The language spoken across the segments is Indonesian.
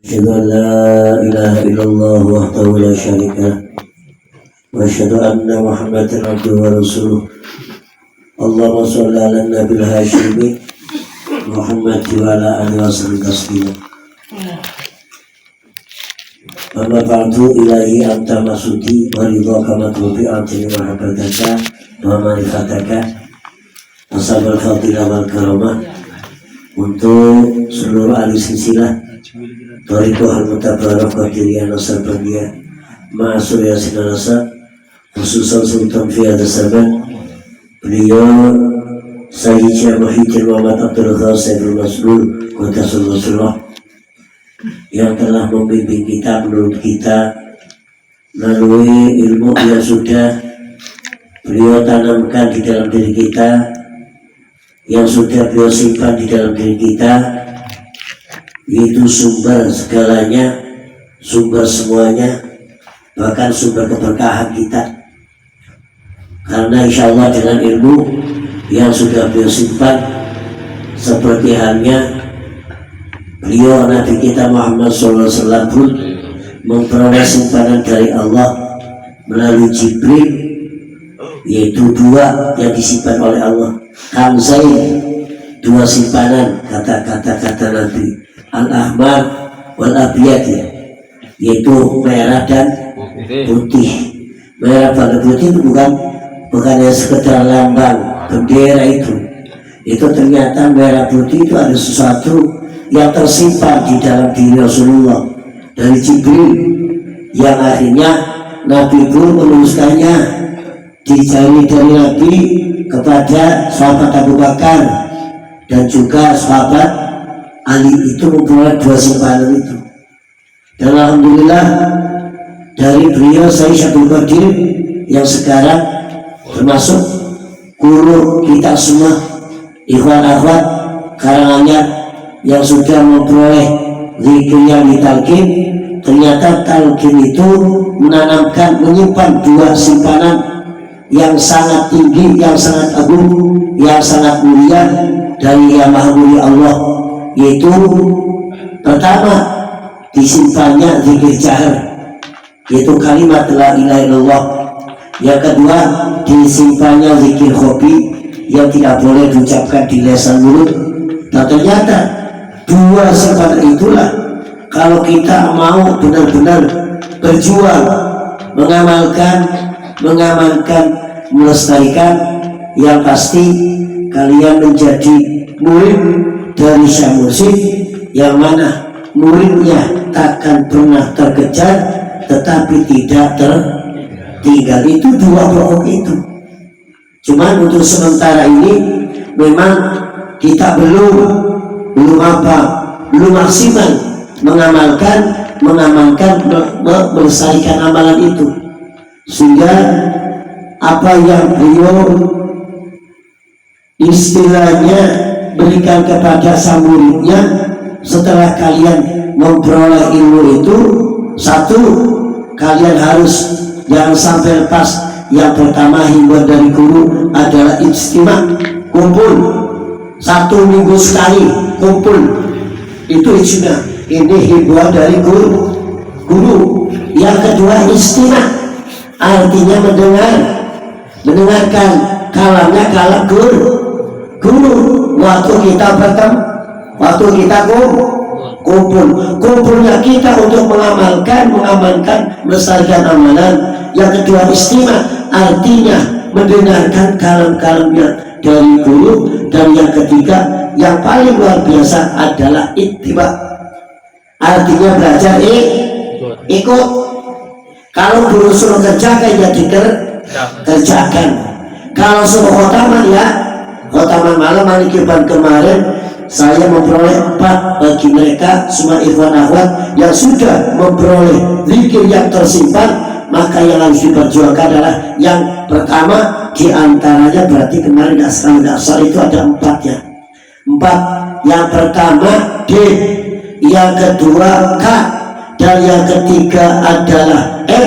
أشهد أن لا إله إلا الله وحده لا شريك له وأشهد أن محمدا عبده ورسوله. اللهم صل على النبي الهاشمي محمد وعلى آله وصحبه تسليما. Amma ba'du ilahi anta masudi wa ridhaka matlubi atini mahabbataka wa marifataka asabal fadilah wal karamah. Untuk seluruh ahli silsilah Thariqah al-Mutabarak Qadiriyah Nasabandiyah Ma'asur Yasin al-Nasab, khususan Sultan Fiyad al-Saban, beliau Sayyid Syekh Muhyiddin Muhammad Abdul Ghasaibul Mas'ul Qadasul Rasulullah, yang telah membimbing kita, menurut kita melalui ilmu yang sudah beliau tanamkan di dalam diri kita, yang sudah beliau simpan di dalam diri kita, yaitu sumber segalanya, sumber semuanya, bahkan sumber keberkahan kita. Karena insya Allah dengan ilmu yang sudah beliau simpan, seperti halnya beliau Nabi kita Muhammad SAW pun memperoleh simpanan dari Allah melalui Jibril, yaitu dua yang disimpan oleh Allah, Hamzain, dua simpanan kata-kata Nabi, Al-Ahmar wal-Abiyad, yaitu merah dan putih. Merah dan putih itu bukannya sekedar lambang bendera itu ternyata merah putih itu ada sesuatu yang tersimpan di dalam diri Rasulullah dari Jibril, yang akhirnya Nabi pun menuliskannya, dicari dari Nabi kepada sahabat Abu Bakar dan juga sahabat Ali, itu memperoleh dua simpanan itu. Dan alhamdulillah dari beliau Sayyid Abdul Qadir yang sekarang termasuk guru kita semua, ikhwan akhwat karangannya, yang sudah memperoleh zikirnya di talqin. Ternyata talqin itu menanamkan, menyimpan dua simpanan yang sangat tinggi, yang sangat agung, yang sangat mulia dari Yang Maha Mulia Allah, yaitu pertama disimpannya zikir jahar, yaitu kalimat la ilaha illallah. Yang kedua disimpannya zikir khofi, yang tidak boleh diucapkan di lisan mulut. Dan ternyata dua simpanan itulah, kalau kita mau benar-benar berjuang mengamalkan, melestarikan, yang pasti kalian menjadi murid dari Syekh Mursyid, yang mana muridnya takkan pernah terkejar tetapi tidak tertinggal. Itu dua pokok itu. Cuman untuk sementara ini memang kita belum maksimal mengamalkan, melestarikan amalan itu, sehingga apa yang beliau istilahnya berikan kepada sang muridnya setelah kalian memperoleh ilmu itu, satu, kalian harus jangan sampai lepas. Yang pertama, himbauan dari guru adalah ijtima, kumpul 1 minggu sekali, kumpul, itu ijtima. Ini himbauan dari guru. Yang kedua, istima, artinya mendengarkan kalamnya kalam guru. Waktu kita kumpulnya kita untuk mengamankan, melestarikan amalan. Yang kedua, istima, artinya mendengarkan kalam-kalamnya dari guru. Dan yang ketiga, yang paling luar biasa adalah ittiba, artinya belajar ikut. Kalau guru suruh kerjakan, ya dikerjakan. Kalau suruh khotaman, ya khotaman. Malam hari kemarin saya memperoleh 4 bagi mereka semua ikhwan akhwat yang sudah memperoleh zikir yang tersimpan. Maka yang harus diperjuangkan adalah yang pertama diantaranya, berarti kemarin dasar itu ada 4 ya. 4. Yang pertama D, yang kedua K, dan yang ketiga adalah M,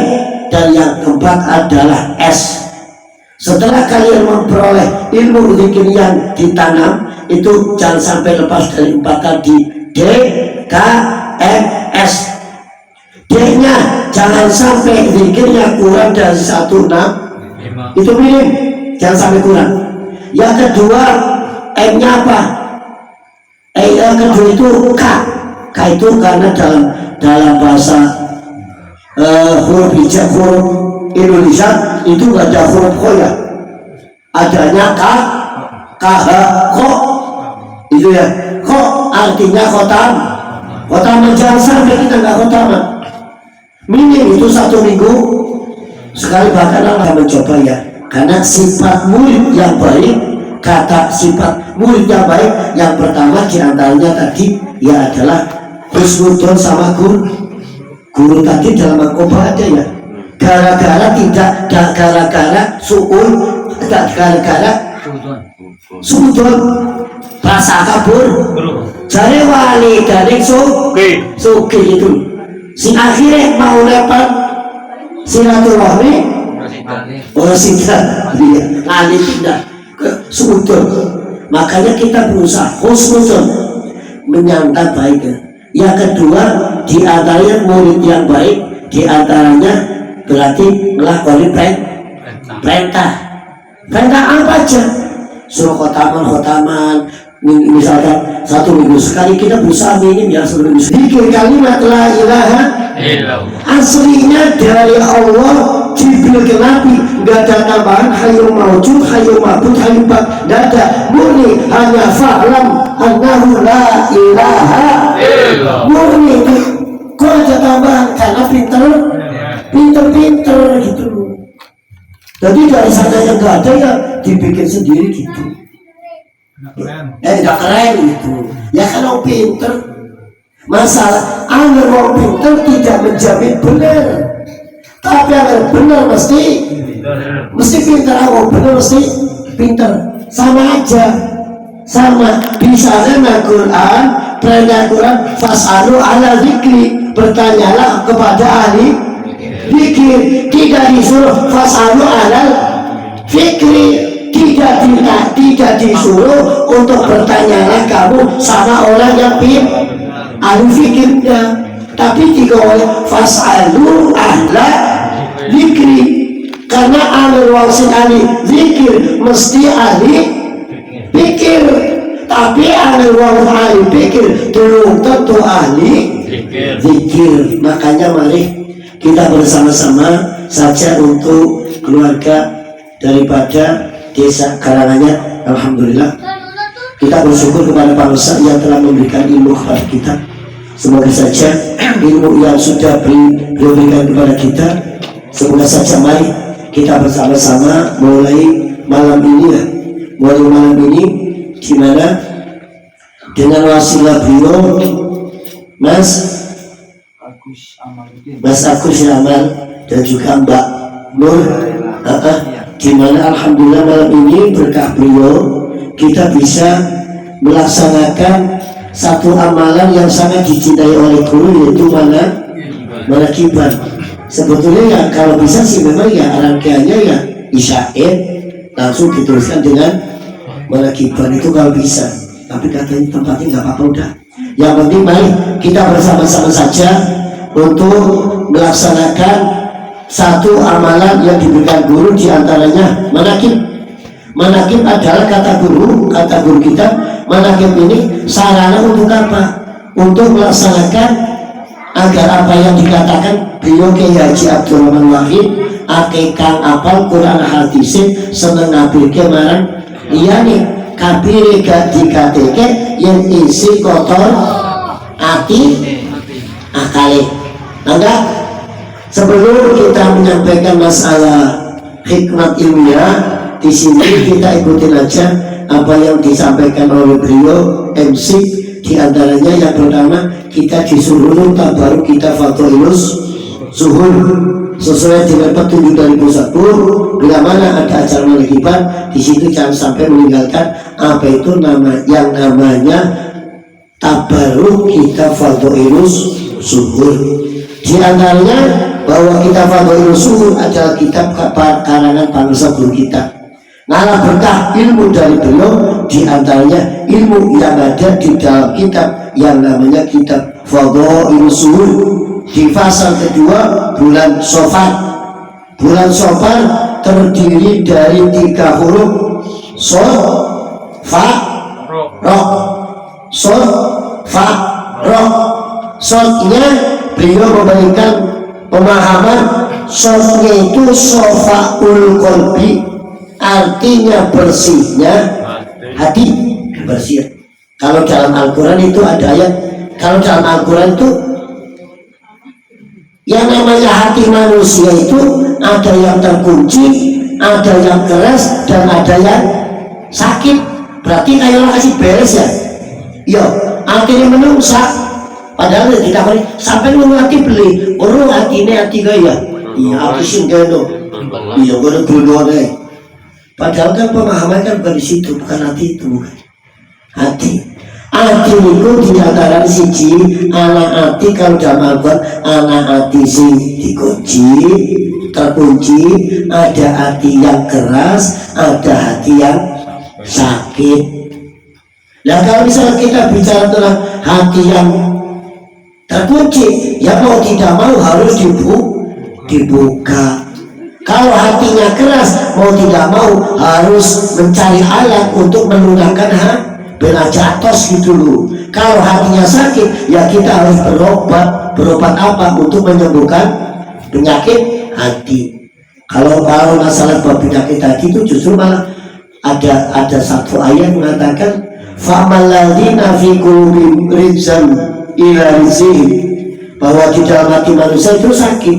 dan yang keempat adalah S. Setelah kalian memperoleh ilmu zikir yang ditanam itu, jangan sampai lepas dari 4 tadi, D, K, M, S. Jangan sampai zikirnya kurang dari 1,6 itu minim, jangan sampai kurang. Yang kedua, M-nya apa? Yang kedua itu K. K itu karena dalam bahasa huruf hijab, huruf Indonesia itu nggak ada huruf kho ya, adanya K, K, H, kho itu ya. Kho artinya khotam. Khotaman, jangan sampai kita nggak khotaman. Minim itu 1 minggu sekali, bahkan Allah mencoba ya, karena sifat murid yang baik, kata sifat murid yang baik yang pertama diantaranya tadi ya adalah husnudon sama guru tadi dalam makoba ada ya, gara-gara tidak gara-gara su'un, tidak gara-gara sudon rasa kabur jari wali dari suki itu si akhirnya mau lepas silaturahmi orang sinta dia ngalih tidak ke sudon. Makanya kita berusaha husnudon, menyangka baik. Yang kedua, diantaranya murid yang baik, diantaranya berarti melakukan perintah apa aja, suruh khotaman, misalkan 1 minggu sekali kita berusaha minim ya 1 minggu sekali. Zikir kalimat la ilaha illallah aslinya dari Allah Jibril ke Nabi, nggak ada tambahan hayyul mawjud, hayyul ma'bud, hayyul baq, nggak ada, murni hanya fa'lam annahu la ilaha illallah, murni. Kok ada tambahan? Karena pinter gitu. Jadi dari sana yang nggak ada ya dibikin sendiri gitu. Nggak keren gitu. Ya kalau pinter, masalah orang pinter tidak menjamin benar. Tapi yang benar mesti pintar, awal benar mesti pintar, sama aja, sama. Misalnya Al-Quran, perintah Quran, fas'alu ala zikri, bertanyalah kepada ahli zikir. Tidak disuruh fas'alu ala fikri, tidak disuruh untuk bertanyalah kamu sama orang yang ahli fikirnya. Tapi jika oleh fas'alu ahla zikri, karena ahli wasin ahli zikir mesti ahli pikir, tapi ahli wasin ahli pikir belum tentu ahli zikir. Makanya mari kita bersama-sama saja untuk keluarga daripada desa Karanganyar. Alhamdulillah kita bersyukur kepada Pak Ustaz yang telah memberikan ilmu kepada kita. Semoga saja ilmu yang sudah diberikan kepada kita, semoga saja mari kita bersama-sama mulai malam ini di mana dengan wasilah beliau Mas Agus Amal dan juga Mbak Nur, di mana alhamdulillah malam ini berkah beliau kita bisa melaksanakan satu amalan yang sangat dicintai oleh guru, yaitu manakiban. Sebetulnya ya kalau bisa sih memang ya rangkaiannya ya isyair langsung dituliskan dengan manakiban itu kalau bisa, tapi katanya tempatnya nggak apa-apa udah. Yang penting mari kita bersama-sama saja untuk melaksanakan satu amalan yang diberikan guru, diantaranya manakib. Manakib adalah kata guru kita, manakib ini sarana untuk apa? Untuk melaksanakan agar apa yang dikatakan beliau Kiai Haji Abdul Rahman Wahid, akekang apal Quran hadisin seneng ngabirke marang iya nih kabire gak dikateke yang isi kotor hati akale. Enggak, sebelum kita menyampaikan masalah hikmat ilmiah, di sini kita ikutin aja apa yang disampaikan oleh beliau MC. Di antaranya yang pertama, kita disuruh tabaruk kita fatoilus suhul sesuai dengan petunjuk dari pusat bila mana ada acara manakiban, di situ jangan sampai meninggalkan apa itu yang namanya tabaruk kita fatoilus suhul. Di antaranya bahwa kita fatoilus suhul adalah kitab karangan bangsa guru kita. Ngalah berkah ilmu dari beliau, diantaranya ilmu yang ada di dalam kitab yang namanya kitab Fadhailus Suhul. di fase kedua bulan Safar. Bulan Safar terdiri dari 3 huruf Sod, Fa, Ro. Sod, Fa, Ro. Sodnya beliau memberikan pemahaman, sodnya itu sofaul qalbi, artinya bersihnya hati, bersih. Kalau dalam Al-Quran itu ada ayat, kalau dalam Al-Quran itu yang namanya hati manusia itu ada yang terkunci, ada yang keras, dan ada yang sakit. Berarti kayak orang kasih beres ya. Iya, artinya menungsa. Padahal kita beri sampai lu hati beli, orang hatinya hati gaya. Iya, hati singkano. Iya, gue dulu deh. Padahal kan pemahaman kan bukan di situ, bukan hati itu, bukan. Hati itu diantara siji anak hati. Kalau dalam Al-Quran anak hati sing dikunci, terkunci, ada hati yang keras, ada hati yang sakit. Nah kalau misalnya kita bicara tentang hati yang terkunci, ya mau tidak mau harus dibuka. Kalau hatinya keras, mau tidak mau harus mencari alat untuk melunakkan belajatos gitu loh. Kalau hatinya sakit, ya kita harus berobat apa untuk menyembuhkan penyakit hati. Kalau masalah penyakit hati itu justru malah ada satu ayat mengatakan famaladzina fi qulubihim rijzan ila rizqihim, bahwa di dalam hati manusia itu sakit.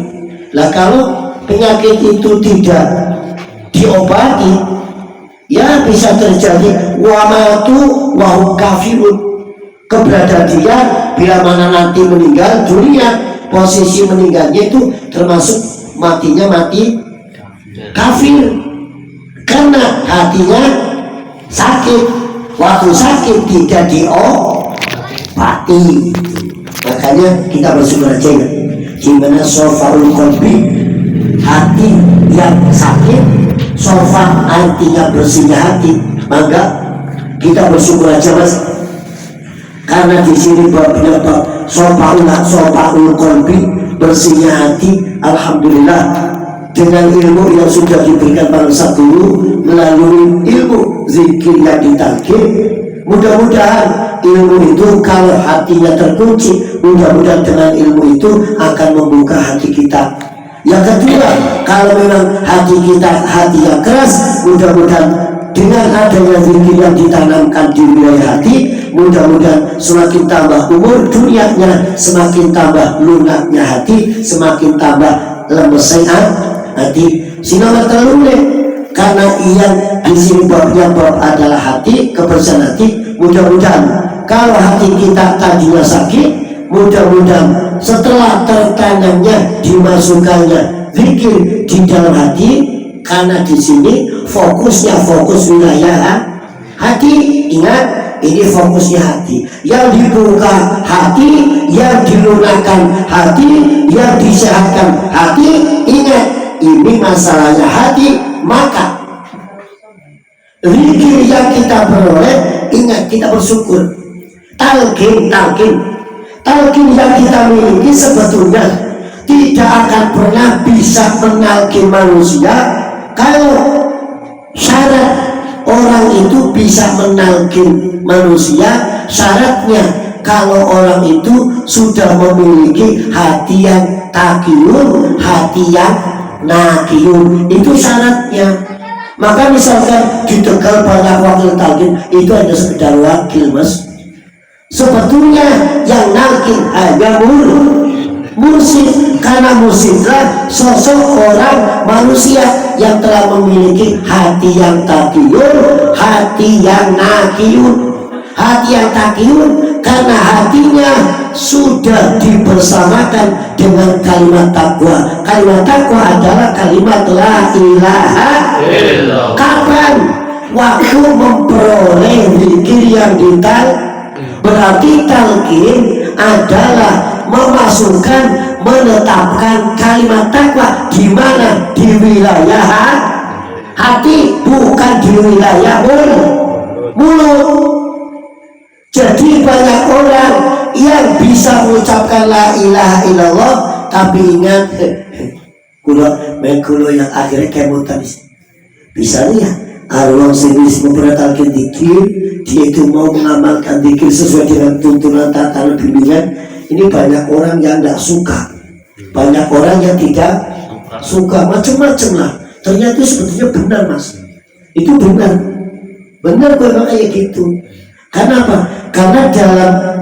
Lah kalau penyakit itu tidak diobati, ya bisa terjadi wamatu wahum kafirun, keberadaan dia bila mana nanti meninggal dunia, posisi meninggalnya itu termasuk matinya mati kafir, karena hatinya sakit. Waktu sakit tidak diobati. Makanya kita bersyukur aja ya, gimana sofaul qalbi, hati yang sakit. Sofa artinya bersihnya hati, maka kita bersyukur aja mas, karena di sini babnya sofaul qalbi, bersihnya hati. Alhamdulillah dengan ilmu yang sudah diberikan pada saat dulu melalui ilmu zikir yang ditalkin, mudah-mudahan ilmu itu kalau hatinya terkunci, mudah-mudahan dengan ilmu itu akan membuka hati kita. Yang kedua, kalau memang hati kita hati yang keras, mudah-mudahan dengan adanya zikir yang ditanamkan di wilayah hati, mudah-mudahan semakin tambah umur dunianya, semakin tambah lunaknya hati, semakin tambah lemesnya hati. Sinama terlalu karena yang di sini babnya bab adalah hati, kebersihan hati. Mudah-mudahan kalau hati kita tadinya sakit, mudah-mudahan setelah tertanamnya dimasukkannya zikir di dalam hati, karena di sini fokus wilayah hati. Ingat, ini fokusnya hati, yang dibuka hati, yang dilunakkan hati, yang disehatkan hati. Ingat, ini masalahnya hati. Maka zikir yang kita peroleh, ingat kita bersyukur. Talqin yang kita miliki sebetulnya tidak akan pernah bisa menalkin manusia. Kalau syarat orang itu bisa menalkin manusia, syaratnya kalau orang itu sudah memiliki hati yang takiyun, hati yang nakiyun, itu syaratnya. Maka misalkan di Tegal banyak wakil talqin, itu hanya sekedar wakil mas. Sebetulnya yang nalkin hanya mursyid, karena mursyidlah sosok orang manusia yang telah memiliki hati yang takiyun, hati yang nakiyun. Hati yang takiyun karena hatinya sudah dibersamakan dengan kalimat takwa. Kalimat takwa adalah kalimat la ilaha illallah. Kapan? Waktu memperoleh zikir yang berarti talqin adalah memasukkan, menetapkan kalimat takwa di mana? Di wilayah hati, bukan di wilayah mulut. Jadi banyak orang yang bisa mengucapkan la ilaha illallah tapi ingat kulo yang akhirnya kemutan bisa ya arwah sejenis memperhatikan dikir dia itu mau mengamalkan dikir sesuai dengan tuntunan tatanan bimbingan. Ini banyak orang yang tidak suka, banyak orang yang tidak suka, macam-macam lah. Ternyata sebetulnya benar mas, itu benar memang kayak gitu. Karena apa? Karena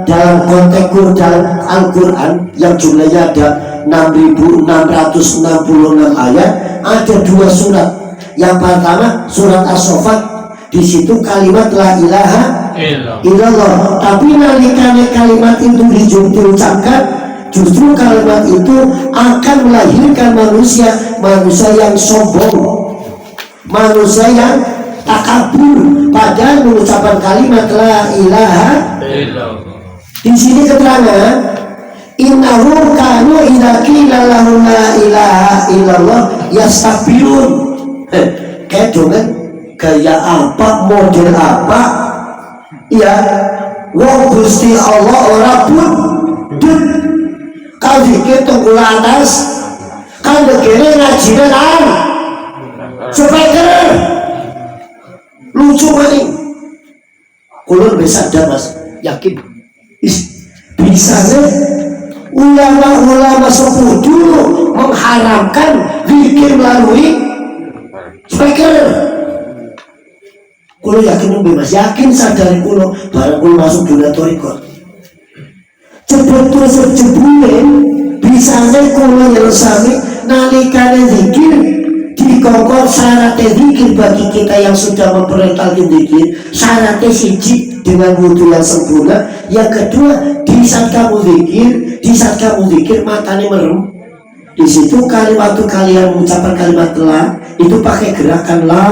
dalam konteks dalam Al-Quran yang jumlahnya ada 6.666 ayat, ada 2 surat. Yang pertama surat As-Saffat, di situ kalimat la ilaha illallah. Tapi nalikane kalimat itu diucapkan, justru kalimat itu akan melahirkan manusia yang sombong, manusia yang takabur. Padahal mengucapkan kalimat la ilaha illallah. Di sini keterangan innahum kanu idza qila lahum la ilaha illallah yastakbirun. Kayak dengan gaya apa, model apa ya, wong Gusti Allah ora budut kau dikit tunggu atas kan begini ngajinya kan supaya lucu maning kulun bisa ada mas yakin bisanya ulama-ulama sepuh dulu mengharamkan zikir melalui speaker. Kulo yakin bebas, yakin sadari kulo barang kulo masuk dunia torikot cepet sejebulen bisanya kulo nyelesai nalikane zikir dikongkol syaratnya zikir bagi kita yang sudah memperkenalkan zikir. Syaratnya siji dengan wudhu yang sempurna, yang kedua di saat kamu zikir matanya merem. Di situ waktu kalian mengucapkan kalimat la itu pakai gerakan la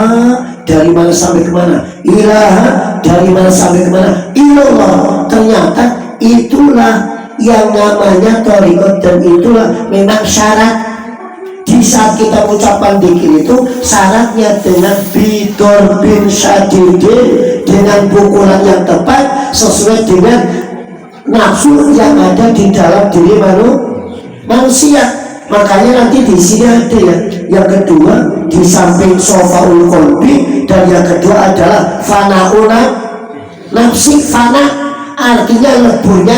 dari mana sampai kemana, ilaha dari mana sampai kemana, illallah. Ternyata itulah yang namanya thariqat dan itulah memang syarat. Di saat kita mengucapkan dzikir itu syaratnya dengan bidor bin syadidin, dengan pukulan yang tepat sesuai dengan nafsu yang ada di dalam diri manusia. Makanya nanti di sini ada ya. Yang kedua di samping sofaul qalbi, dan yang kedua adalah fanauna nafsi. Fana artinya leburnya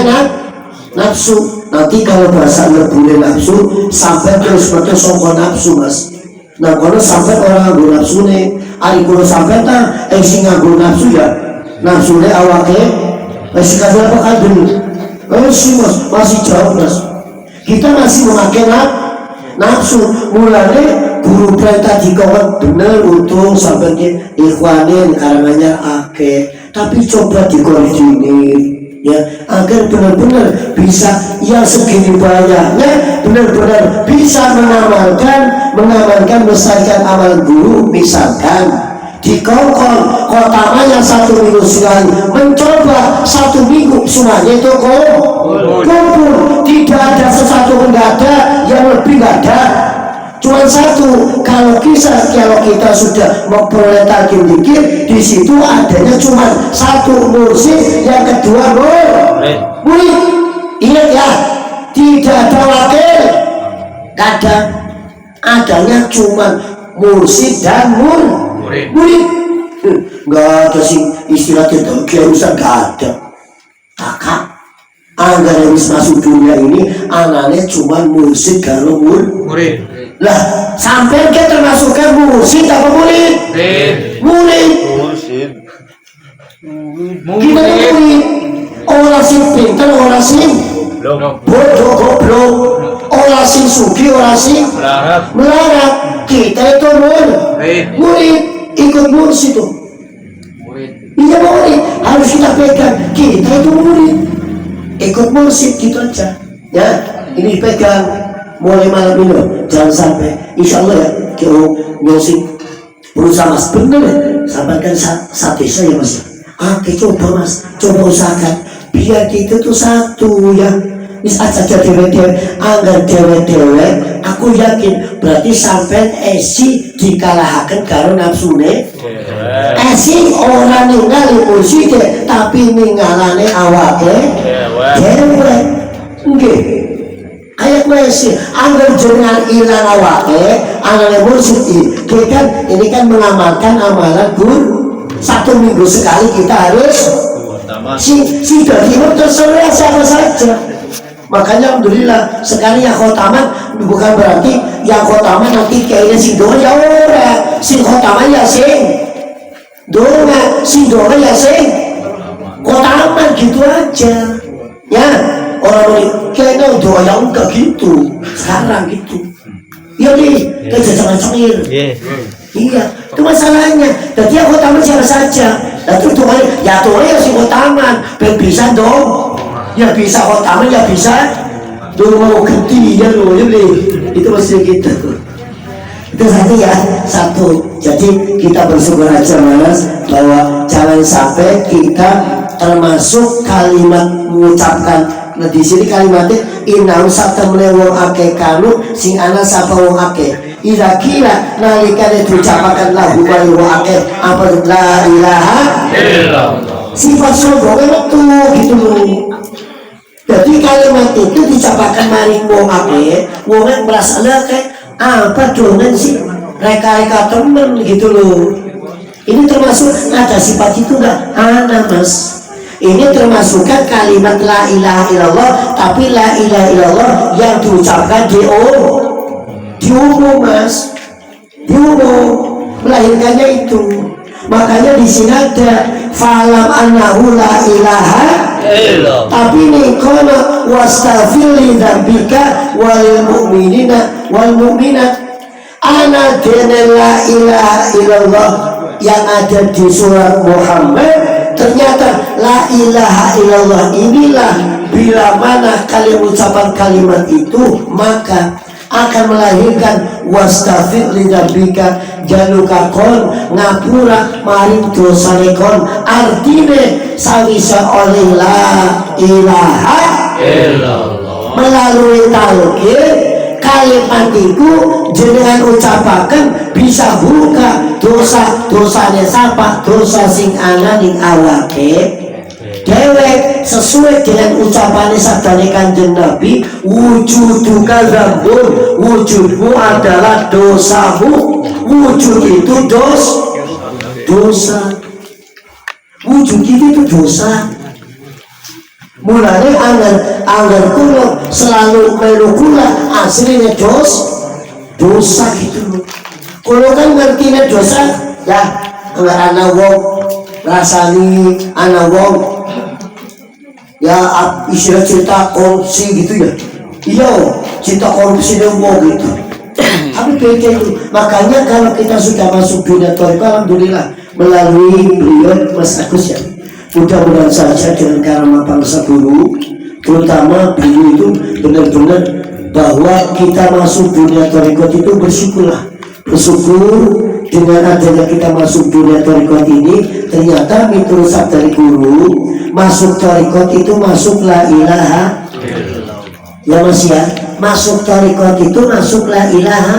nafsu. Nanti kalau bahasa leburnya nafsu sampai terus songko nafsu mas. Nah kalau sampai orang nganggo nafsu nih, ari kulo sampai ta sing nganggo nafsu ya nafsu nih awake masih kasih apa kan dulu. Sih mas masih jauh mas. Kita masih memakai nafsu. Mulanya guru perintah dikawat bener untung sampai ke ikhwanin karangannya ake, tapi coba dikoordinir ya agar benar-benar bisa yang segini banyaknya benar-benar bisa mengamalkan melestarikan amal guru. Misalkan dikongkol kotama yang 1 minggu sekali mencoba 1 minggu semuanya itu kumpul, tidak ada sesuatu pun nggak ada, yang lebih nggak ada, cuma 1. Kalau kita sudah memperoleh talqin dzikir, di situ adanya cuma 1 mursyid, yang kedua murid. Ingat ya, tidak ada wakil, nggak ada, adanya cuma mursyid dan murid. Nggak ada sih istilah itu keharusan, nggak ada. Kakak anggar habis masuk dunia ini anaknya cuma mursyid kalau murid. Lah sampai kita termasukkan mursyid apa murid? Murid. Kita murid. Orang sing pintar, orang sing bodoh goblok, orang sing sugi, orang sing melarat. Kita itu murid, ikut mursyid itu. Iya murid, harus kita pegang. Kita itu murid, ikut mursyid gitu aja. Ya, ini pegang mulai malam ini. Jangan sampai, insya Allah ya, kita mursyid berusaha mas, bener ya. Sampaikan satu saya mas. Coba mas, coba usahakan biar kita tuh satu ya. Bisa saja dewe-dewe, anggar dewe-dewe, aku yakin berarti sampai esi dikalahkan karo nafsune. Esi orang ningali mursyid tapi ningalane awake dewek nggih kayak kowe sih anggar jenengan ilang awake anane mursyid kita ini kan mengamalkan amalan satu minggu sekali kita harus si dadi terserah siapa saja. Makanya alhamdulillah sekali yang khotaman bukan berarti yang khotaman nanti kayaknya si doa ya ora si khotaman ya sing doa si doa ya sing khotaman gitu aja ya. Orang kayaknya doa yang enggak gitu sekarang gitu iya nih kayak jangan cengir iya itu masalahnya. Jadi yang khotaman siapa saja itu doa ya si khotaman bisa dong ya bisa khotaman ya bisa dulu mau ganti ya loh itu masih gitu itu satu ya satu. Jadi kita bersyukur aja Mas bahwa jangan sampai kita termasuk kalimat mengucapkan di sini kalimatnya inam satamne wong akeh kanu sing ana sapa wong akeh ira kira nalikane diucapaken lahu wa akeh apa la ilaha illallah sifat sombong itu gitu loh. Jadi kalimat itu dicapakan maring wong akeh, wong merasa kayak apa dongan sih reka-reka temen gitu loh. Ini termasuk ada sifat itu enggak? Ana Mas. Ini termasukkan kalimat la ilaha illallah, tapi la ilaha illallah yang diucapkan di umum Mas. Di umum melahirkannya itu. Makanya di sini ada falam annahu la ilaha illallah. Tapi nih kono wastaghfir li dzambika wal mu'minina wal mu'minat. Ana dene la ilaha illallah yang ada di surat Muhammad. Ternyata la ilaha illallah inilah bila mana kalian ucapan kalimat itu maka akan melahirkan wastaghfir li dzambika jaluka kon ngapura maring dosane kon artine sawise oleh la ilaha illallah melalui talqin kalimat itu jenengan ucapaken bisa buka dosa-dosane sapa dosa sing ana ning awake dewek sesuai dengan ucapannya sabdane Kanjeng Nabi wujuduka zambun wujudmu adalah dosamu wujud itu dosa wujud itu dosa mulanya anggar kulo selalu melu kula aslinya dosa gitu loh. Kulo kan ngertinya dosa ya anggar anak wong rasani anak wong ya istilah cerita korupsi gitu ya iya cerita korupsi dan wong gitu tapi beda itu. Makanya kalau kita sudah masuk dunia thariqah alhamdulillah melalui beliau Mas Agus ya mudah-mudahan saja dengan karama bangsa dulu terutama beliau itu benar-benar bahwa kita masuk dunia thariqah itu bersyukur dengan adanya kita masuk dunia thariqah ini. Ternyata menurut sabda guru masuk thariqah itu masuk la ilaha ya Mas ya masuk thariqah itu masuk la ilaha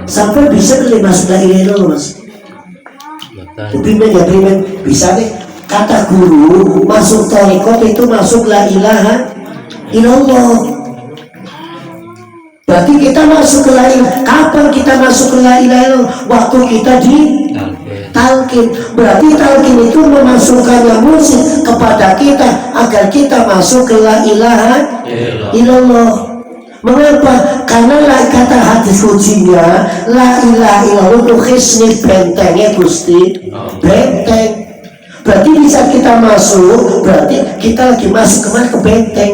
sampai bisa beli masuk la ilaha illallah Mas primen bisa deh kata guru masuk thariqah itu masuk la ilaha illallah. Berarti kita masuk ke la ilaha. Kapan kita masuk ke la ilaha illallah? Waktu kita di talqin. Berarti talqin itu memasukkannya musik kepada kita agar kita masuk ke la ilaha illallah. Mengapa? Karena kata hadis kuncinya la ilaha illallah itu khisni bentengnya Gusti benteng. Berarti bisa kita masuk, berarti kita lagi masuk kemana ke benteng.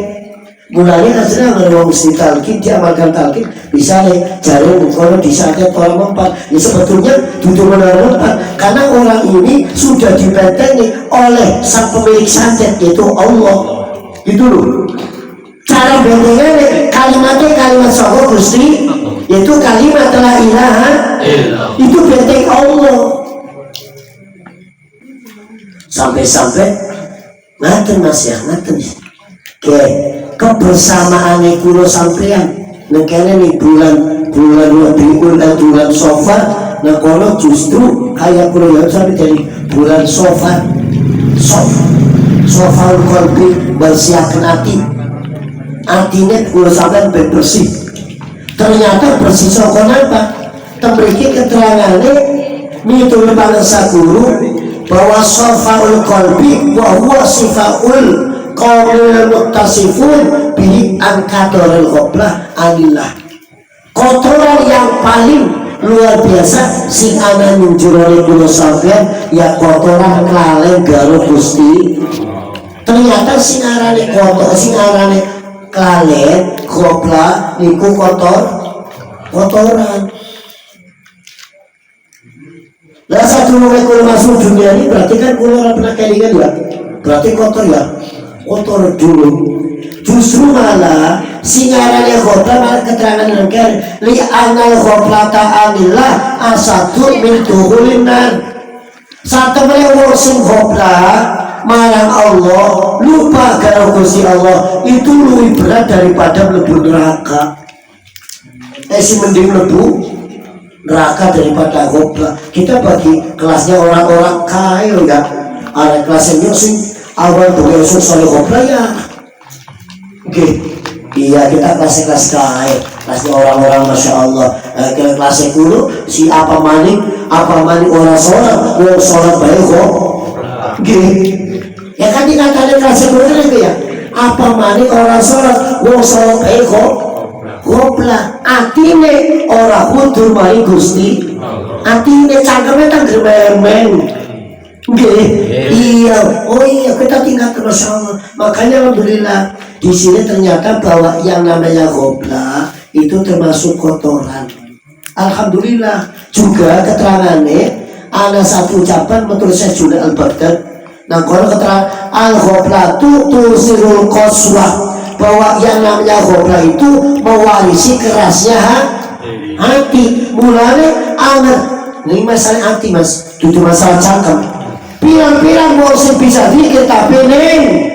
Mulanya hasilnya nggak mesti talqin, diamalkan talqin bisa nih cari kalau di saatnya orang mempat. Ya sebetulnya duduk menara mempat karena orang ini sudah dibentengi oleh sang pemilik santet yaitu Allah. Itu loh. Cara bentengnya kalimatnya kalimat sahih Gusti, yaitu kalimat la ilaha itu benteng Allah. Sampai-sampai ngaten Mas ya ngaten kebersamaan kulo sampean nekene nih bulan Safar nah kono justru kayak kulo ya sampai dari bulan Safar sofal qalbi bersiapkan hatinya kalau sampai bersih. Ternyata bersih sokon apa? Tembriki keterangannya mitul bangsa guru bahwa sofaul qalbi wa huwa sifaul qaulul muttasifun bi angkatoril qoblah anillah. Kotoran yang paling luar biasa sing ana njurone kula sampeyan ya kotoran kelalen karo Gusti. Ternyata sing arane kotor, sing arane kelalen qoblah niku kotoran. Lah satu kula masuk dunia ini berarti kan kula ora pernah kelingan ya. Berarti kotor ya. Kotor dulu. Justru malah singarane khoblah malah keterangan lengkar li anal khoblah ta'anillah asadu min duhulinan. Satu mereka sing khoblah marang Allah lupa karo Gusti Allah itu lebih berat daripada mlebu neraka. Si mending mlebu neraka daripada khoblah. Kita bagi kelasnya orang-orang kaya enggak ada kelasnya sing awal tuh Yesus soal khoblah ya. Oke, iya kita kelas kaya, kelasnya orang-orang masya Allah. Kelasnya dulu si apa maning orang sholat baik kok. Oke, ya kan dikatakan kelasnya dulu itu ya. Apa maning orang sholat baik kok. Goplah, atine orang kudu mari Gusti. Atine cangkeme tak germen. Iya, oh iya kita tinggal ke Masya Allah. Makanya alhamdulillah di sini ternyata bahwa yang namanya khoblah itu termasuk kotoran. Alhamdulillah juga keterangannya ada satu ucapan menurut saya juga al-Baghdad. Nah kalau keterangan al-khoblah itu tusirul qaswah bahwa yang namanya khoblah itu mewarisi kerasnya hati. Mulanya anak ini masalah hati mas, itu masalah cangkem. Pirang-pirang mau bisa dikit tapi neng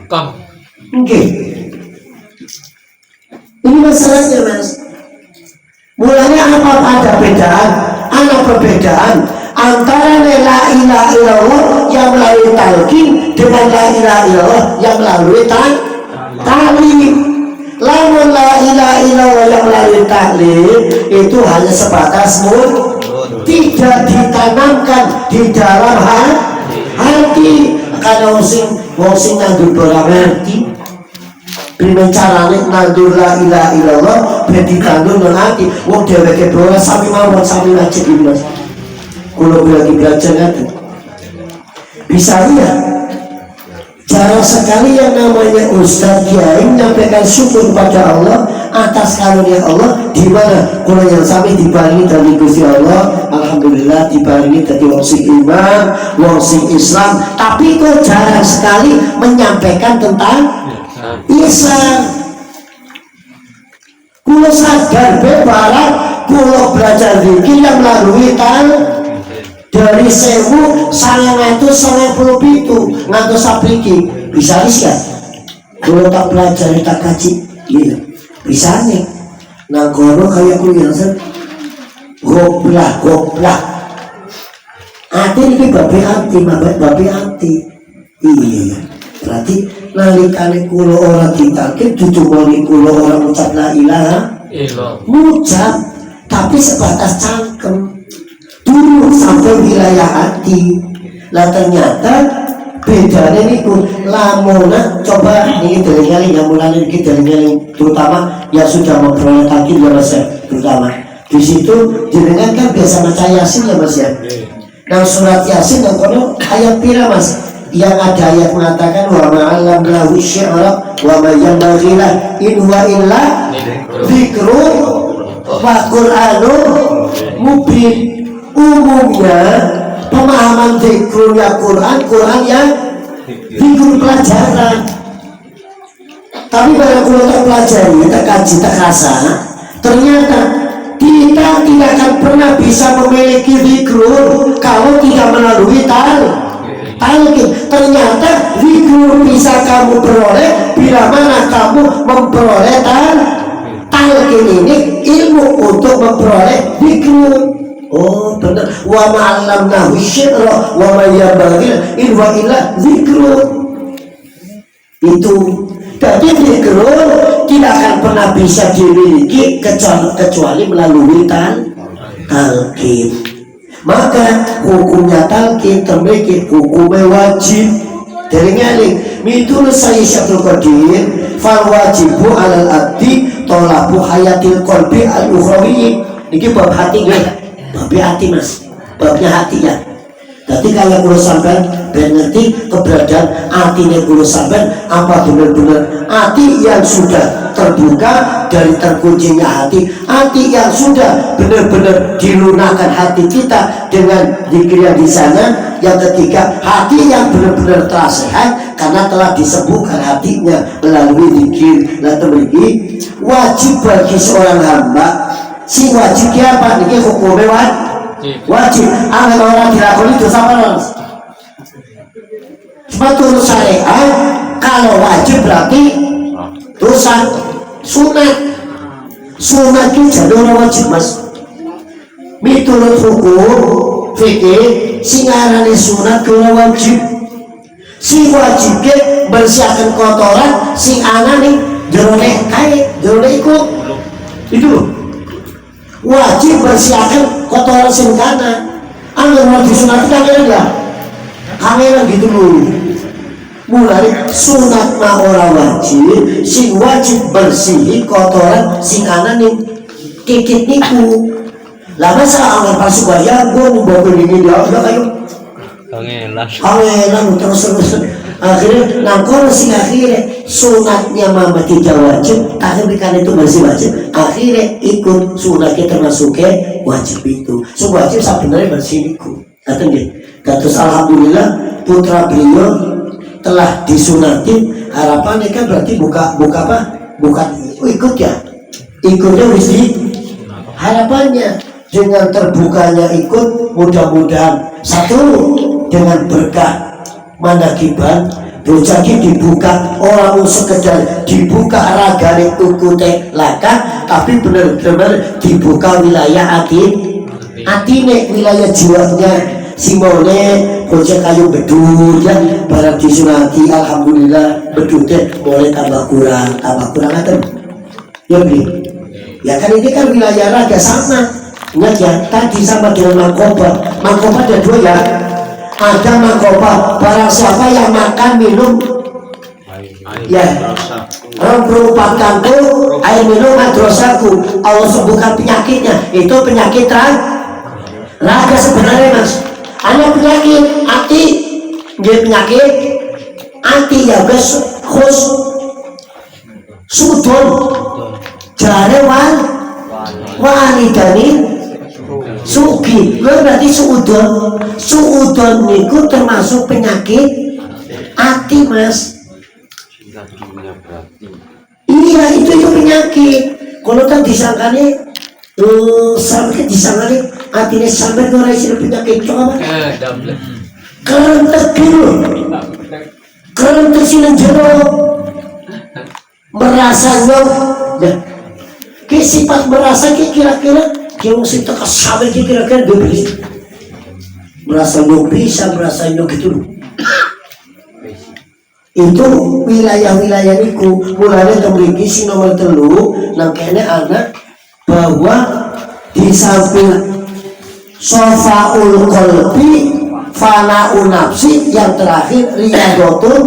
oke. Ini masalahnya mas. Mulanya apa ada perbedaan antara la ilaha illallah yang melalui talqin dengan la ilaha illallah yang melalui ta'lim. Lamun la ilaha illallah yang melalui ta'lim itu hanya sebatas mulut, tidak ditanamkan di dalam hati. Karena wong nandur barang hati primen carane nandur la ilaha illallah ben ditandur nang hati. Wong dheweke bawa sami mawon sami wajib iki Mas. Kula lagi belajar hati. Bisa lihat jarang sekali yang namanya Ustaz Kiai menyampaikan syukur kepada Allah atas karunia Allah di mana kalau yang sampai dibarengi dari Gusti Allah, alhamdulillah dibarengi dari wong sing iman, wong sing Islam, tapi kok jarang sekali menyampaikan tentang Islam. Kulo sadar bebarat, kulo belajar zikir yang melalui dari 1997 ngantos sapriki bisa ya kalau tak belajar tak kaji gitu bisa nih nah kono kayak kuliah goplah hati ini babi hati iya berarti nalikane kulo orang ditalkin dicumoni kulo orang ucap la ilaha ngucap tapi sebatas cangkem dulu sampai wilayah hati. Lah ternyata bedanya ini pun lamona coba ini dari yang mulai kita dari terutama yang sudah memperoleh takdir ya mas ya terutama di situ jenengan kan biasa baca yasin ya mas ya. Nah surat yasin yang kono ayat pira mas yang ada ayat mengatakan wa ma'alam lahu syi'ra wa ma yanbaghilah in wa illa dzikru wa qur'anun mubin. Umumnya pemahaman zikrunya Quran yang zikr pelajaran. Tapi kalau kita pelajari, kita kaji, kita rasa, ternyata kita tidak akan pernah bisa memiliki zikr kalau tidak melalui talqin. Ternyata zikr bisa kamu peroleh bila mana kamu memperoleh talqin ini ilmu untuk memperoleh zikr. Oh benar. Wa ma'allamnahu syi'ra wa ma yanbaghi in wa illa dzikru. Itu jadi zikrul tidak akan pernah bisa dimiliki kecuali melalui talqin. Maka hukumnya talqin termiliki hukumnya wajib. Dering-dering mitul saya Syaikhul Qadir fal wajibu alal abdi tolabu hayatil qalbi al ukhrawi. Niki bab hati nggih. Bab hati Mas. Babnya hati ya. Jadi kalau kulo sampean ben ngerti keberadaan atine kulo sampean apa benar-benar hati yang sudah terbuka dari terkuncinya hati yang sudah benar-benar dilunakkan hati kita dengan zikir yang di sana. Yang ketiga, hati yang benar-benar telah sehat karena telah disembuhkan hatinya melalui zikir. Nah, teman-teman, wajib bagi seorang hamba si wajib apa? Niki hukumnya wajib. Angin orang dilakoni dosa apa? Betul syariat. Kalau wajib berarti dosa. Sunat itu jadi orang wajib Mas. Miturut hukum fikih singarane sunat kena wajib. Si wajib ke bersihkan kotoran sing anane jerone kae jerone ikut itu loh. Wajib bersihkan kotoran sing kana. Angger mau disunat kangen enggak? Kangen gitu loh. Mulai sunat mah ora wajib, sing wajib bersihi kotoran sing anane kikit niku. Lah masa angger pas bayar gua mau ini dia udah kayu. Kangen terus akhirnya nangkor sing akhirnya sunatnya mama tidak wajib tapi kan itu masih wajib akhirnya ikut sunatnya termasuk wajib itu so wajib sebenarnya bersih itu katanya terus alhamdulillah putra beliau telah disunati harapannya kan berarti buka apa bukan ikut ya ikutnya mesti harapannya dengan terbukanya ikut mudah-mudahan satu dengan berkah manakiban dojaki dibuka orang sekedar dibuka ragane tukute laka tapi benar-benar dibuka wilayah atine wilayah jiwanya simone bocah kayu bedul ya barang disunati alhamdulillah bedute boleh tambah kurang kan ya beli ya kan ini kan wilayah raga sama ingat ya tadi sama dengan mangkoba ada dua ya ada mangkoba barang siapa yang makan minum ya merupakanku air minum madrasaku Allah sembuhkan penyakitnya itu penyakit raga sebenarnya Mas ada penyakit hati dia penyakit hati ya guys khus sudon jare walidani suki, gue berarti suudon niku termasuk penyakit hati Mas. Iya itu penyakit. Kalau kan disangkane, sampai disangkane hatinya sampai orang isi penyakit coba. Kerentek dulu, kerentek silang jero, merasa ya, sifat merasa kira-kira. Yang si tekas sampai kira-kira dia merasa bisa merasa gitu itu wilayah-wilayah niku mulanya memiliki si nomor telu nangkene anak bahwa di samping sofaul qalbi fana'un nafsi yang terakhir riyadun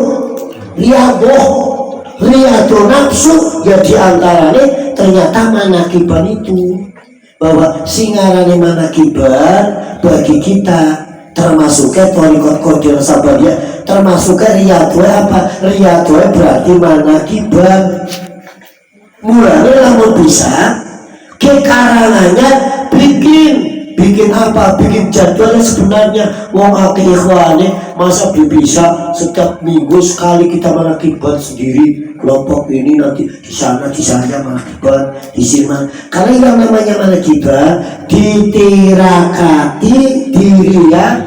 nafsu ya diantaranya ternyata manakiban itu bahwa singarane manakiban bagi kita termasuknya torikot kodil sabarnya termasuknya riyadwe apa riyadwe berarti manakiban mulanya lamun bisa kekarangannya bikin apa bikin jadwalnya sebenarnya wong akeh ikhwane masa bisa setiap minggu sekali kita manakiban sendiri kelompok ini nanti di sana manakiban di sini kalau yang namanya manakiban ditirakati diriya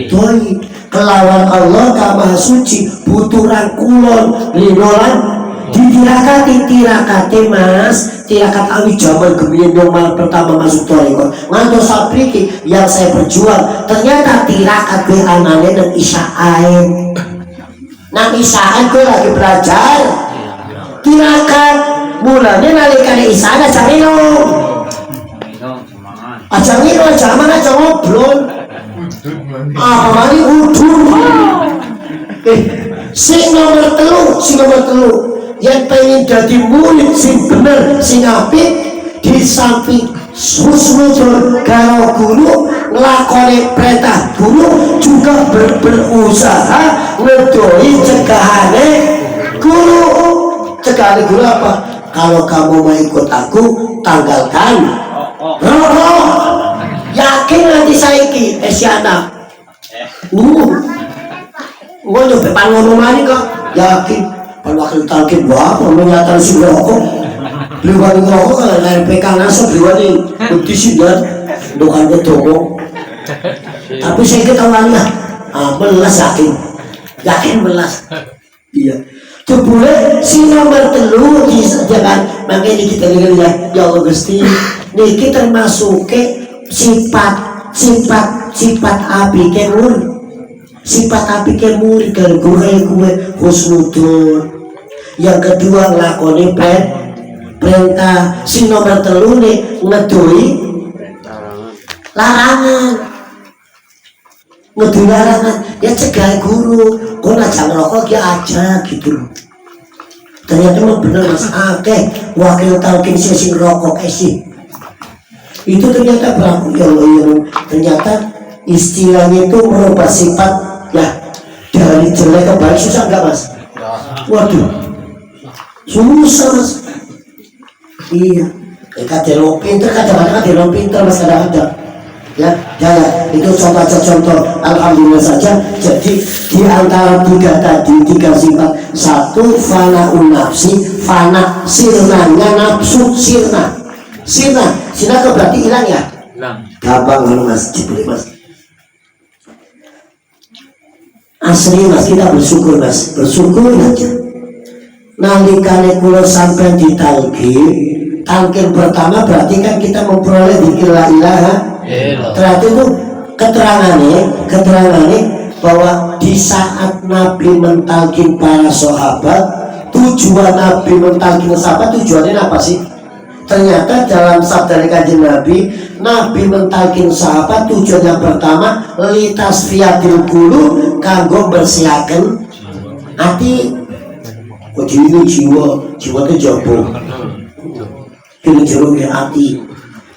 doi kelawan Allah kama suci butuh rangkulon linolan ditirakati Mas tirakat awi zaman kemudian yang pertama masuk torikot ngantos sapriki yang saya berjuang ternyata tirakat be anane dan isya'ain nang isaan kowe lagi belajar tirakat mulane nalikane isaan aja minum aja minum aja mana aja ngobrol mari udun sing nomor telu yang pengen jadi murid sing bener sing apik di samping husnuzon karo guru nglakoni perintah guru juga berusaha ngedoi cegahane guru apa? Kalau kamu mau ikut aku tanggalkan rokok yakin nanti saiki si anak gua nyoba pangono mani kok yakin pan wakil talkin apa menyatakan si rokok beliwani rokok kan RPK nasab beliwani bukti sidat dokannya toko tapi saya ketahuannya belas yakin belas iya jebule si nomor telu jangan makanya kita dengar ya Allah Gusti niki termasuk ke sifat api kemur sifat api kemur kalau gue husnudun yang kedua nglakoni perintah si nomor telu nih ngedoi larangan ya cegah guru kok ngajak ngerokok ya aja gitu loh ternyata memang bener mas wakil talkin sing rokok sih itu ternyata berlaku ya Allah ternyata istilahnya itu merubah sifat ya dari jelek ke baik susah enggak mas? Waduh susah mas iya kadang pinter kadang-kadang pinter mas kadang-kadang ya itu contoh alhamdulillah saja. Jadi di antara tiga sifat satu fana nafsi fana sirnanya nafsu sirna ke berarti hilang ya gampang mas jebule mas asli mas kita bersyukur aja nalikane kula sampai di talqin pertama berarti kan kita memperoleh dzikir la ilaha ternyata itu keterangannya bahwa di saat Nabi mentalkin para sahabat tujuan Nabi mentalkin sahabat tujuannya apa sih? Ternyata dalam sabda Kanjeng Nabi mentalkin sahabat tujuan yang pertama litasfiyatil qulub kanggo bersihaken hati ini jiwa itu jauh ini jeruknya hati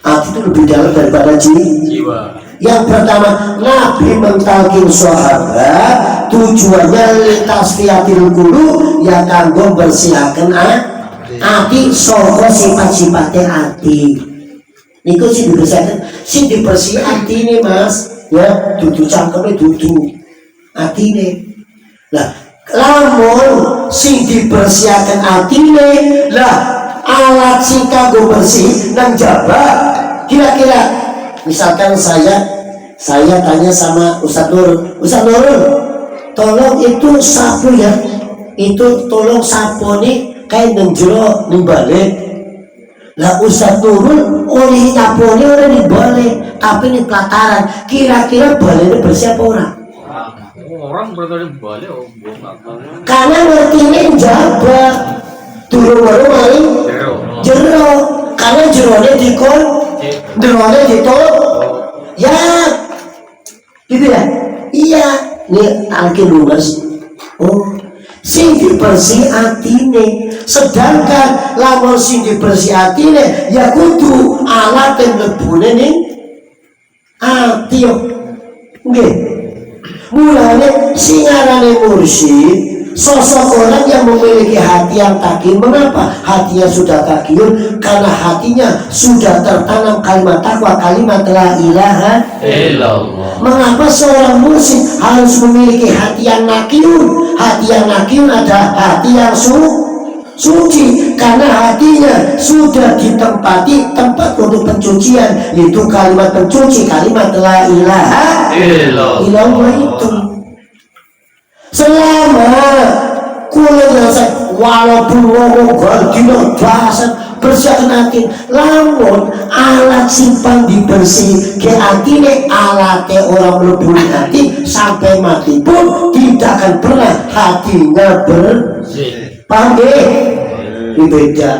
itu lebih dalam daripada jiwa. Yang pertama Nabi mentalkin sahabat tujuannya litasfiyatil qulub ya kanggo bersihaken hati saka sifat-sifatnya hati niku sing dibersih hati ini mas ya dudu cangkeme dudu hati ini lah lamun sing dibersihkan hati ini lah alat sing kanggo bersih nang jaba kira-kira misalkan saya tanya sama Ustaz Nurul tolong itu sapu ya itu tolong sapu nih kayak nenjero dibalik lah Ustaz Nurul oleh nyapone orang dibalik tapi ini pelataran kira-kira baliknya bersih apa orang berkali balik karena ngertinya jabat turun baru maling jero karena jeronya dikon jeronya ditolak ya gitu ya iya nih talqin lumas sing dibersih atine sedangkan lamun sing dibersih atine ya kudu alat yang lebune ning ati yo nggih mulane sing arane mursyid sosok orang yang memiliki hati yang takin. Mengapa hatinya sudah takin? Karena hatinya sudah tertanam kalimat takwa, kalimat la ilaha illallah. Mengapa seorang muslim harus memiliki hati yang nakiun? Hati yang nakiun adalah hati yang suci, karena hatinya sudah ditempati tempat untuk pencucian, yaitu kalimat pencuci, kalimat la ilaha illallah itu. Selama kula ngerasa walaupun ngomong gardino bahasan bersiakan hati, lamun alat simpan dibersih ke hatine alate orang mlebu hati sampai mati pun tidak akan pernah hatinya bersih. Paham deh? Ini beda.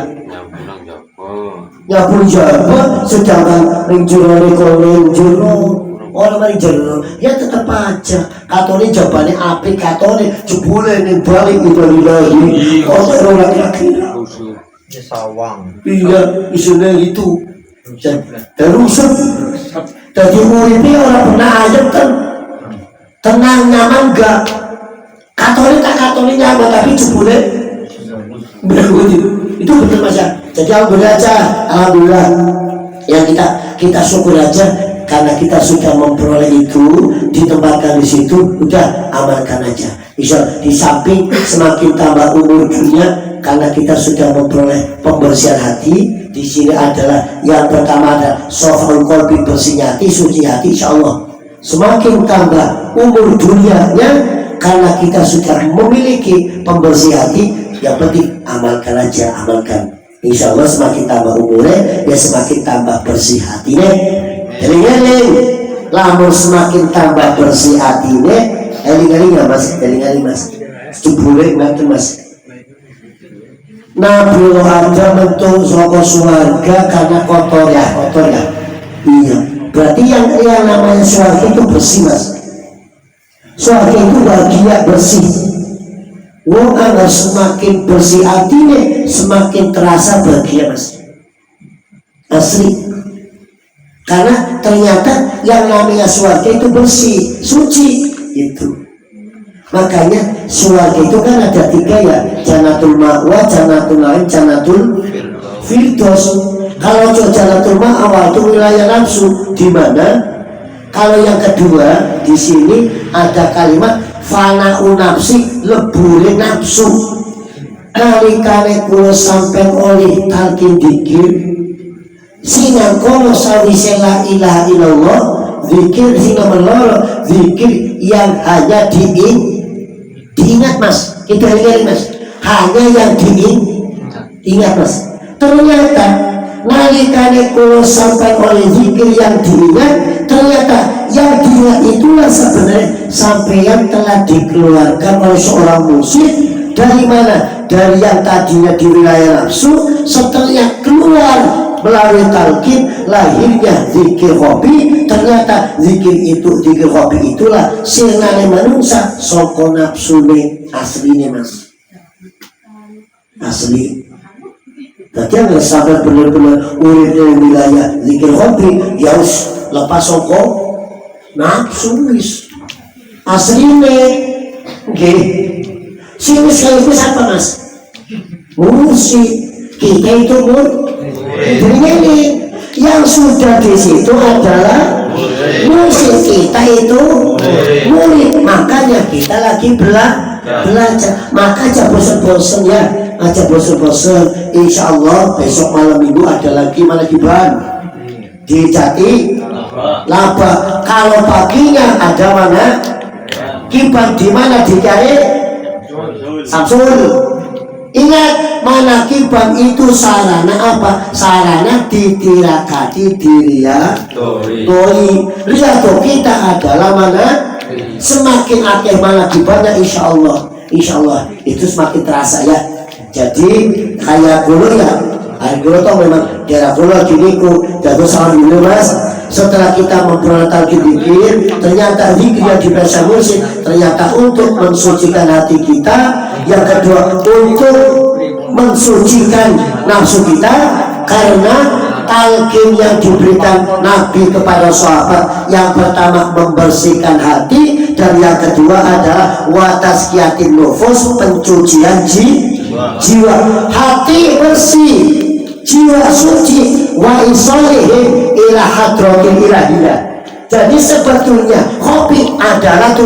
Nyapun jabat sedangkan rinjurane kalau orang mari jero ya tetap aja katone jabane apik katone jebule ning balik itu lagi orang lagi ya sawang iya isune itu terus jadi uripe orang pernah ayam kan tenang nyaman enggak katone tak katone nyaman tapi jebule itu betul Mas ya. Jadi alhamdulillah yang kita syukur aja karena kita sudah memperoleh itu, ditempatkan di situ, udah amalkan aja. Insya di samping semakin tambah umur dunia, karena kita sudah memperoleh pembersihan hati. Di sini adalah yang pertama ada sofal qalbi, bersihnya hati, suci hati. Insya Allah semakin tambah umur dunianya, karena kita sudah memiliki pembersih hati. Yang penting amalkan aja, amalkan. Insya Allah semakin tambah umurnya, ya semakin tambah bersih hatinya. Eling-eling, lamun semakin tambah bersih hatinya, eling-eling ya Mas, eling-eling Mas. Jebule nggak Mas. Nabi Adam mentung saka surga karena kotor ya. Iya. Berarti yang namanya surga itu bersih Mas. Surga itu bahagia bersih. Wong agar semakin bersih hatinya, semakin terasa bahagia Mas. Asli. Karena ternyata yang namanya surga itu bersih, suci itu. Makanya surga itu kan ada 3 ya, Jannatul Ma'wa, Jannatul Na'im, Jannatul Firdaus. Kalau Jannatul Ma'wa itu wilayah nafsu, di mana? Kalau yang kedua di sini ada kalimat fana'u nafsi, lebure nafsu. Nalikane kula sampai oleh talqin dikir sinang kono sawise la ilaha illallah, zikir singa meloro, zikir yang hanya diingat Mas, kita ingat Mas, hanya yang diingat Mas. Ternyata nalikane kula sampai oleh zikir yang diingat, ternyata yang diingat itulah sebenarnya sampeyan telah dikeluarkan oleh seorang musyrik. Dari mana? Dari yang tadinya di wilayah nafsu, setelah keluar melalui talqin, lahirnya zikir hobi. Ternyata zikir hobi itulah sirnane manungsa saka nafsune asline Mas. Asli. Tadi yang sampai benar-benar urip di wilayah zikir hobi, ya us lepas saka nafsu wis. Asline nggih. Sing wis apa Mas? Musik. Kita itu ini yang sudah di situ adalah musik, kita itu murid. Makanya kita lagi belajar. Maka aja bosan-bosan ya, aja bosan-bosan. Insya Allah besok malam minggu ada lagi mana Kiban di Jati Laba. Kalau paginya ada mana Kiban, di mana di Kiai Samsul. Ingat, manakiban itu sarana apa? Sarana ditirakati diria doi. Riyadho kita adalah mana? Semakin akeh manakibannya insya Allah itu semakin terasa ya. Jadi kayak dulu ya, dulu tuh memang daerah dulu giniku jago sama dulu Mas. Setelah kita memperoleh talqin dzikir, ternyata dzikir yang dibaca musik ternyata untuk mensucikan hati kita. Yang kedua untuk mensucikan nafsu kita, karena talqin yang diberikan Nabi kepada sahabat yang pertama membersihkan hati, dan yang kedua adalah wataskiyatin nufus, pencucian jiwa. Hati bersih, jiwa suci, wa isolihim ila hadratil ilahiyah. Jadi sebetulnya hobi adalah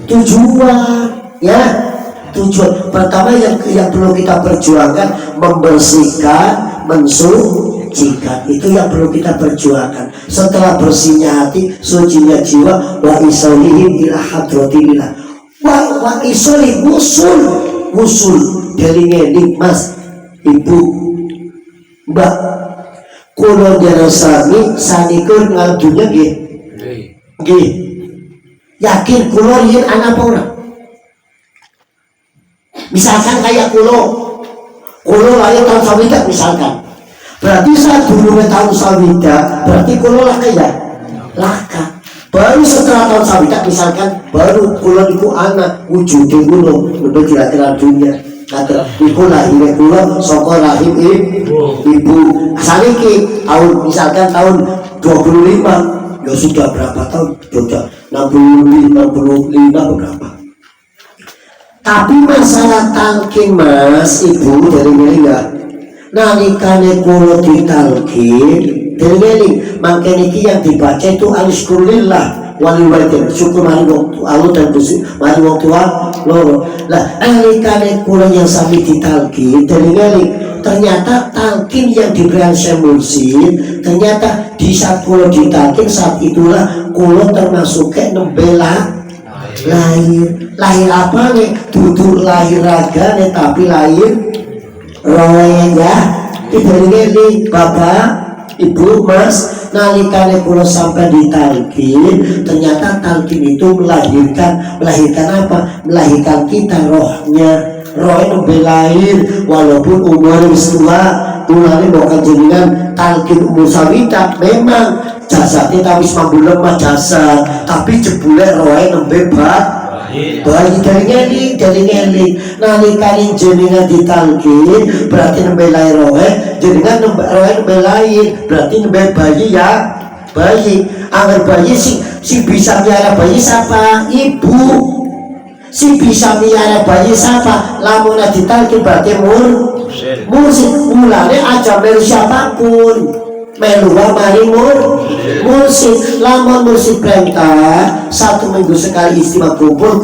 tujuan ya. Tujuan pertama yang perlu kita perjuangkan, membersihkan, mensucikan, itu yang perlu kita perjuangkan. Setelah bersihnya hati, sucinya jiwa, wa isolihim ila hadratillah, wa isolih usul delinge Mas, Ibu, Mbak, kulo jero sami sanikur ngadunya nggih. Yakin kulo yin anak orang. Misalkan kayak kulo lahir tahun sawidak misalkan. Berarti saat dulu tahun sawidak, berarti kulo lah kaya laka. Baru setelah tahun sawidak misalkan, baru kulo niku anak wujudnya kulo udah kira-kira dunia. Kata iku lahir kulo saka rahim ibu. Saliki tahun misalkan tahun 25. Ya sudah berapa tahun? Sudah 65 berapa? Tapi masalah talqin mas, ibu dari melinga nalikane kulo ditalqin dari meling makanya ini yang dibaca itu alhamdulillah wali walidin syukur mari waktu Allah dan Gusti mari waktu loro lah nalikane kulo yang sami ditalqin dari meling ternyata talqin yang diberikan Syekh Mursid ternyata di saat kulo ditalqin saat itulah kulo termasuk ke nembela lahir apa nih? Duduk lahir raga nih tapi lahir rohnya ini bapak ibu mas nalikane kulo sampai di talqin ternyata talqin itu melahirkan apa? Melahirkan kita rohnya lahir walaupun umur tua tulane bukan jenengan talqin umur sawita memang jasadnya tapi mampu lemah jasad tapi jebule rohe nembe bayi dari ngeling nalikane jenengan ditalqin berarti nembe lahir rohe jenengan rohe nembe lahir berarti nembe bayi ya bayi agar bayi si bisa miara bayi siapa ibu si bisa miara bayi siapa lamun ditalqin berarti mursid mulane aja melu siapapun meluah mari mursid lamun mursid perintah 1 minggu sekali istimewa kumpul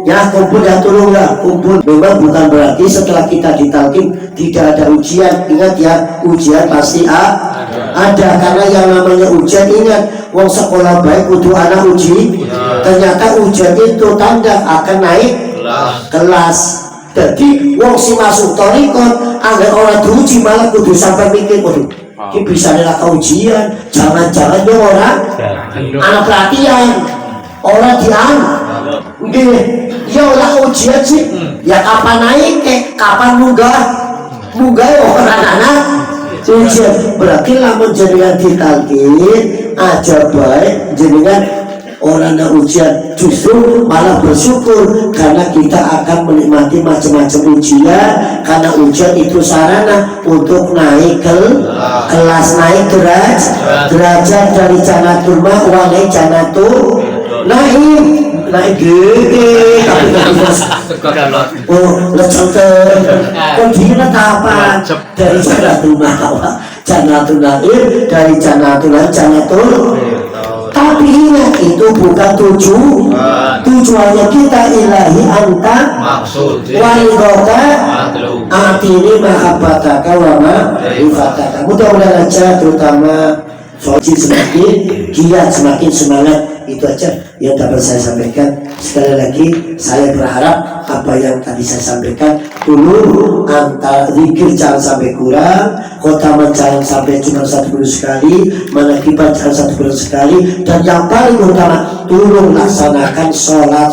ya kumpul ya tolong ya kumpul memang bukan berarti setelah kita ditalqin tidak ada ujian ingat ya ujian pasti ada karena yang namanya ujian ingat wong sekolah baik kudu anak uji ternyata ujian itu tanda akan naik kelas jadi wong si masuk torikon agar orang diuji malah kudu sampai mikir waduh ini bisa adalah ujian jangan-jangan dia orang anak perhatian orang ya orang ujian sih ya kapan naik kapan munggah orang anak ujian berarti lamun jenengan ditalqin aja baik jenengan orang yang ujian justru malah bersyukur karena kita akan menikmati macam-macam ujian karena ujian itu sarana untuk naik kelas naik derajat dari janatul ma'wa naik janatul naik gede tapi lecel kok gila apa dari janatul ma'wa janatul naik dari janatul tapi ingat itu bukan tujuannya kita ilahi anta walidota atini mahabbataka wa ma'rifataka mudah-mudahan aja terutama Soji semakin giat semakin semangat itu aja yang dapat saya sampaikan sekali lagi saya berharap apa yang tadi saya sampaikan dulu antara zikir jangan sampai kurang khotaman jangan sampai cuma 1 bulan sekali manakibat jangan 1 bulan sekali dan yang paling utama tolong laksanakan sholat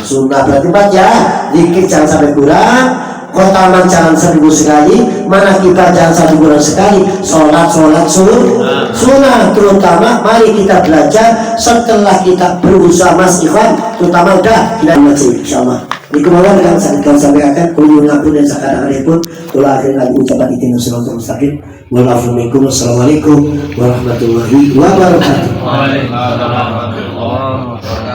sunnah berarti ya zikir jangan sampai kurang khotaman jangan 1 bulan sekali manakibat jangan 1 bulan sekali sholat sunnah terutama mari kita belajar setelah kita berusaha mas ikhwan terutama udah kita masih insyaallah di kemauan yang saya sampaikan kulun ampun dan sakadang pun tulah akhir lagi ucapan itin sallallahu mustaqim wassalamualaikum warahmatullahi wabarakatuh. Waalaikumsalam warahmatullahi wabarakatuh.